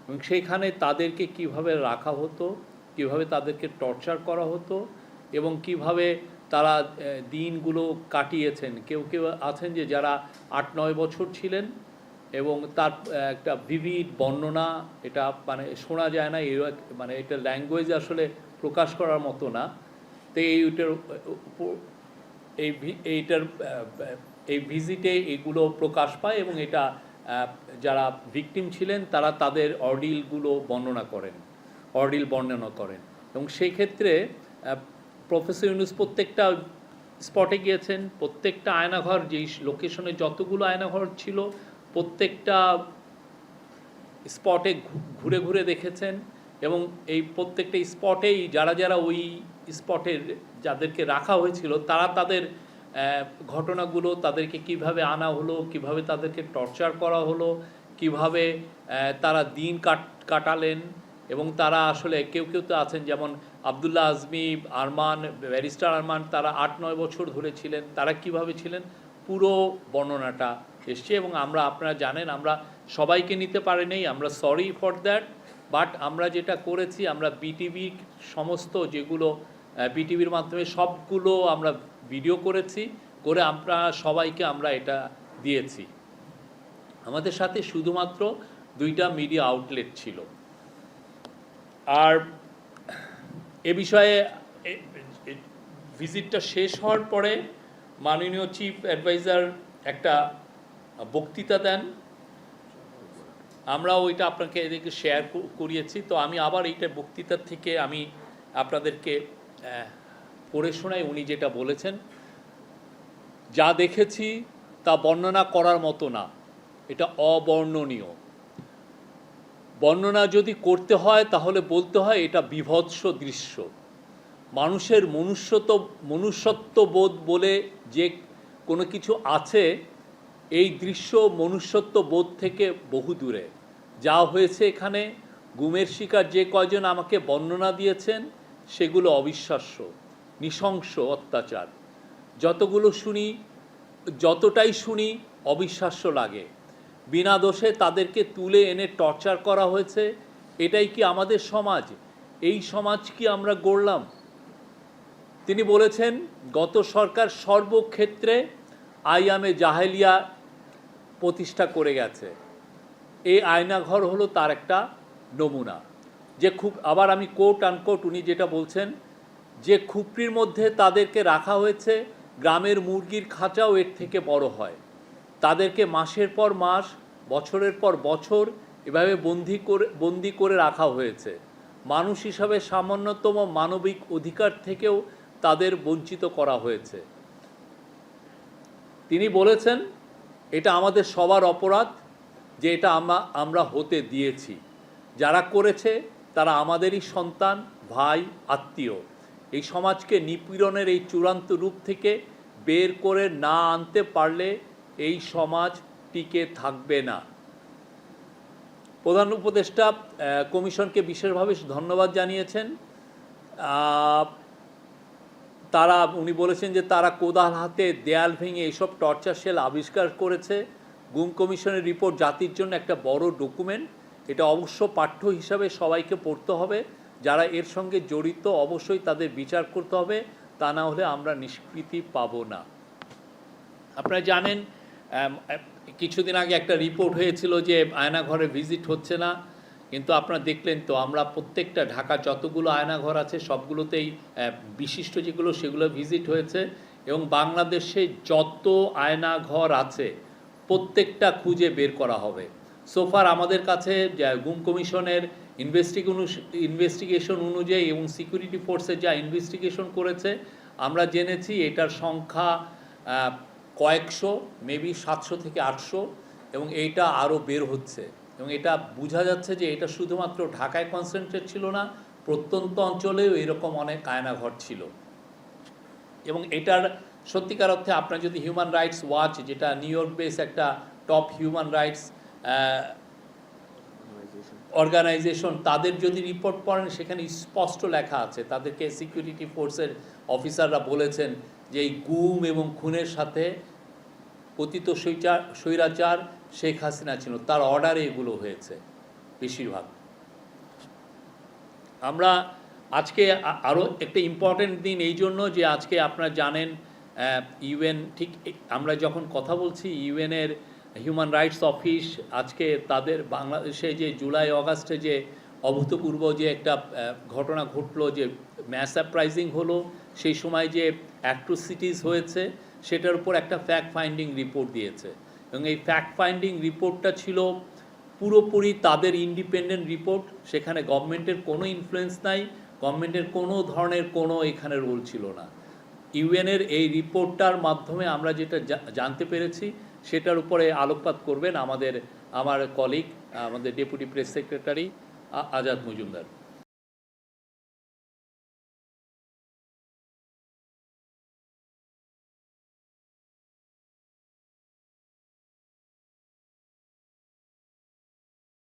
এবং সেইখানে তাদেরকে কিভাবে রাখা হতো, কিভাবে তাদেরকে টর্চার করা হতো এবং কিভাবে তারা দিনগুলো কাটিয়েছেন। কেউ কেউ আছেন যে যারা 8-9 বছর ছিলেন এবং তার একটা ভিভিড বর্ণনা, এটা মানে শোনা যায় না, মানে এটা ল্যাঙ্গুয়েজ আসলে প্রকাশ করার মতো না। তো এইটার এইটার এই ভিজিটে এগুলো প্রকাশ পায় এবং এটা যারা ভিকটিম ছিলেন তারা তাদের অর্ডিলগুলো বর্ণনা করেন এবং সেই ক্ষেত্রে প্রফেসর ইউনুস প্রত্যেকটা স্পটে গিয়েছেন, প্রত্যেকটা আয়নাঘর, যেই লোকেশনে যতগুলো আয়নাঘর ছিল প্রত্যেকটা স্পটে ঘুরে ঘুরে দেখেছেন এবং এই প্রত্যেকটা স্পটেই যারা যারা ওই স্পটের যাদেরকে রাখা হয়েছিল তারা তাদের ঘটনাগুলো, তাদেরকে কিভাবে আনা হলো, কিভাবে তাদেরকে টর্চার করা হলো, কিভাবে তারা দিন কাটালেন এবং তারা আসলে কেউ কেউ তো আছেন যেমন আবদুল্লাহ আজমি, আরমান, ব্যারিস্টার আরমান, তারা 8-9 বছর ধরে ছিলেন, তারা কিভাবে ছিলেন পুরো বর্ণনাটা এসছে। এবং আপনারা জানেন আমরা সবাইকে নিতে পারিনি, আমরা সরি ফর দ্যাট। বাট আমরা যেটা করেছি, আমরা বিটিভি সমস্ত যেগুলো বিটিভির মাধ্যমে সবগুলো আমরা ভিডিও করেছি, করে আমরা সবাইকে আমরা এটা দিয়েছি। আমাদের সাথে শুধুমাত্র 2টা মিডিয়া আউটলেট ছিল। আর এ বিষয়ে ভিজিটটা শেষ হওয়ার পরে মাননীয় চিফ অ্যাডভাইজার একটা বক্তৃতা দেন, আমরা ওইটা আপনাকে এদিকে শেয়ার করিয়েছি। তো আমি আবার এইটা বক্তৃতার থেকে আমি আপনাদেরকে পড়ে শোনাই। উনি যেটা বলেছেন, যা দেখেছি তা বর্ণনা করার মতো না, এটা অবর্ণনীয়। বর্ণনা যদি করতে হয় তাহলে বলতে হয় এটা বীভৎস দৃশ্য। মানুষের মনুষ্যত্ববোধ বলে যে কোনো কিছু আছে, এই দৃশ্য মনুষ্যত্ববোধ থেকে বহু দূরে। যা হয়েছে এখানে, গুমের শিকার যে কয়জন আমাকে বর্ণনা দিয়েছেন সেগুলো অবিশ্বাস্য, নৃশংস অত্যাচার। যতটাই শুনি অবিশ্বাস্য লাগে। বিনা দোষে তাদেরকে তুলে এনে টর্চার করা হয়েছে। এটাই কি আমাদের সমাজ? এই সমাজ কি আমরা গড়লাম? তিনি বলেছেন, গত সরকার সর্বক্ষেত্রে আইয়ামে জাহেলিয়া প্রতিষ্ঠা করে গেছে। এই আয়নাঘর হলো তার একটা নমুনা। যে আবার আমি কোট আনকোট উনি যেটা বলছেন, যে খুপড়ির মধ্যে তাদেরকে রাখা হয়েছে, গ্রামের মুরগির খাঁচাও এর থেকে বড় হয়। তাদেরকে মাসের পর মাস, বছরের পর বছর এভাবে বন্দি করে রাখা হয়েছে। মানুষ হিসাবে সামান্যতম মানবিক অধিকার থেকেও তাদের বঞ্চিত করা হয়েছে। তিনি বলেছেন, এটা আমাদের সবার অপরাধ যে এটা আমরা হতে দিয়েছি। যারা করেছে তারা আমাদেরই সন্তান, ভাই, আত্মীয়। এই সমাজকে নিপীড়নের এই চূড়ান্ত রূপ থেকে বের করে না আনতে পারলে এই সমাজ টিকে থাকবে না। প্রধান উপদেষ্টা কমিশনকে বিশেষভাবে ধন্যবাদ জানিয়েছেন। উনি বলেছেন যে তারা কোদাল হাতে দেয়াল ভেঙে এইসব টর্চার সেল আবিষ্কার করেছে। গুম কমিশনের রিপোর্ট জাতির জন্য একটা বড় ডকুমেন্ট। এটা অবশ্য পাঠ্য হিসাবে সবাইকে পড়তে হবে। যারা এর সঙ্গে জড়িত অবশ্যই তাদের বিচার করতে হবে, তা না হলে আমরা নিষ্কৃতি পাব না। আপনারা জানেন কিছুদিন আগে একটা রিপোর্ট হয়েছিল যে আয়নাঘরে ভিজিট হচ্ছে না, কিন্তু আপনারা দেখলেন তো আমরা প্রত্যেকটা ঢাকা যতগুলো আয়নাঘর আছে সবগুলোতেই বিশিষ্ট যেগুলো সেগুলো ভিজিট হয়েছে এবং বাংলাদেশে যত আয়নাঘর আছে প্রত্যেকটা খুঁজে বের করা হবে। সোফার আমাদের কাছে গুম কমিশনের ইনভেস্টিগেশন অনুযায়ী এবং সিকিউরিটি ফোর্সে যা ইনভেস্টিগেশন করেছে আমরা জেনেছি এটার সংখ্যা কয়েকশো, মেবি 700 থেকে 800, এবং এইটা আরও বের হচ্ছে। এবং এটা বোঝা যাচ্ছে যে এটা শুধুমাত্র ঢাকায় কনসেন্ট্রেট ছিল না, প্রত্যন্ত অঞ্চলেও এরকম অনেক আয়নাঘর ছিল। এবং এটার সত্যিকার অর্থে আপনার যদি হিউম্যান রাইটস ওয়াচ, যেটা নিউ ইয়র্ক বেস একটা টপ হিউম্যান রাইটস অর্গানাইজেশন, তাদের যদি রিপোর্ট পড়েন সেখানে স্পষ্ট লেখা আছে, তাদেরকে সিকিউরিটি ফোর্সের অফিসাররা বলেছেন যে এই গুম এবং খুনের সাথে পতিত স্বৈরাচার শেখ হাসিনা ছিল, তার অর্ডারে এগুলো হয়েছে। বেশিরভাগ। আমরা আজকে আরও একটা ইম্পর্টেন্ট দিন এই জন্য যে আজকে আপনারা জানেন ইউএন ঠিক আমরা যখন কথা বলছি ইউএনের হিউম্যান রাইটস অফিস আজকে তাদের বাংলাদেশে যে জুলাই অগাস্টে যে অভূতপূর্ব যে একটা ঘটনা ঘটলো, যে ম্যাস অ্যাপ্রাইজিং হলো, সেই সময় যে অ্যাট্রোসিটিস হয়েছে সেটার উপর একটা ফ্যাক্ট ফাইন্ডিং রিপোর্ট দিয়েছে। এবং এই ফ্যাক্ট ফাইন্ডিং রিপোর্টটা ছিল পুরোপুরি তাদের ইন্ডিপেন্ডেন্ট রিপোর্ট, সেখানে গভর্নমেন্টের কোনো ইনফ্লুয়েন্স নাই, গভর্নমেন্টের কোনো ধরনের কোনো এখানে রোল ছিল না। ইউএনের এই রিপোর্টটার মাধ্যমে আমরা যেটা জানতে পেরেছি সেটার উপরে আলোকপাত করবেন আমার কলিগ, আমাদের deputy press secretary Azad Majumdar.